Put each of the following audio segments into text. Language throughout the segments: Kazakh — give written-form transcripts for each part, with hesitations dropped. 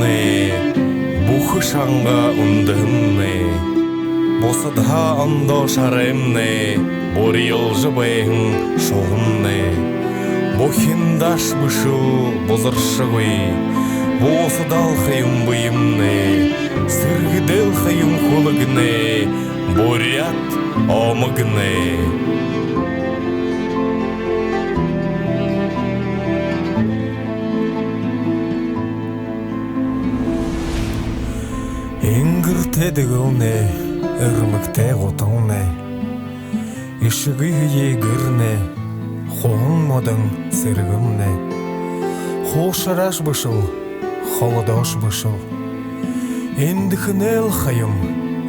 не, бухы шаңға ұндығымне, босыдha андо шаремне, бори олжы байын шоғымне, бохиндаш бұшу бозыршы ғой, босыдал қайым бұйымне, сыргыдел қайым қолығыне, борят омығыне. Эңгіртедігілне, үрмікте ғотылне, ішігі егірне, хоғын модың сіргімне, холшараш бышыл, холодош бышыл, ендіхінел қайым,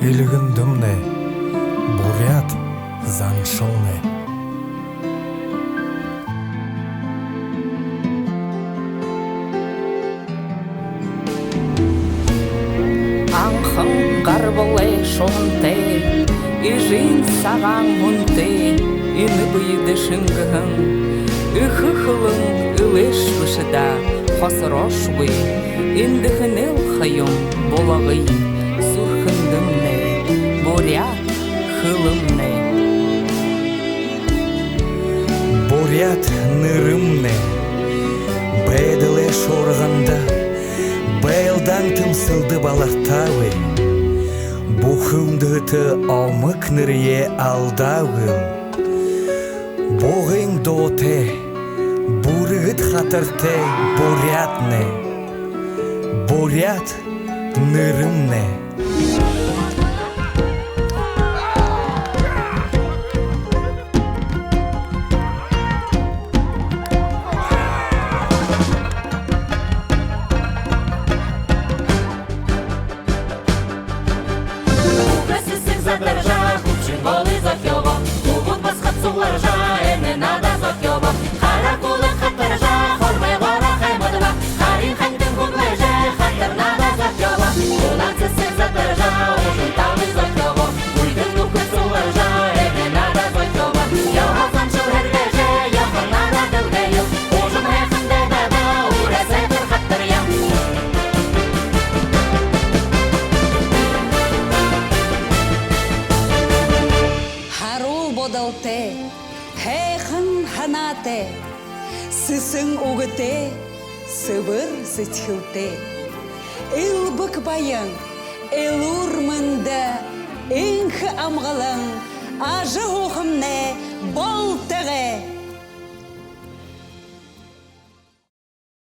елігіндімне, бурят заншылне. Аңқың қарбылай шоңте, ежін саған мұнте, ені бұйды шыңғығың, үхіхілің үлеш бұшыда қосырош бұй, ендіхінел қайым болағый, сүрхіндімне, борят хылымне. Борят нырымне, бәйділе шорғанда, бәйлдан тымсылды балартауы, бұхымдыты алмық нірие алдауы, боғың доте, бұрығыт қатырте, борятне, борят нырымне. Задержа, купчин воли захьоба, увод басхат суларжа, не надо захьоба. Харакулы хаттаржа, формы вара хаймадва, харин хантин гудлеже, хаттар надо захьоба. Уланцы сек задержа, ужин тавы захьоба, уйдын нухы суларжа, не надо захьоба. Яха санчыл хервеже, яха надо дылгею, ужин хехынде дада, урезетер хаттар ям. Бодалте, хейхын ханате, сысың угыте, сыбыр зытхылте. Илбык байың, илурмында, инхы амғалың, ажы оқымне, болты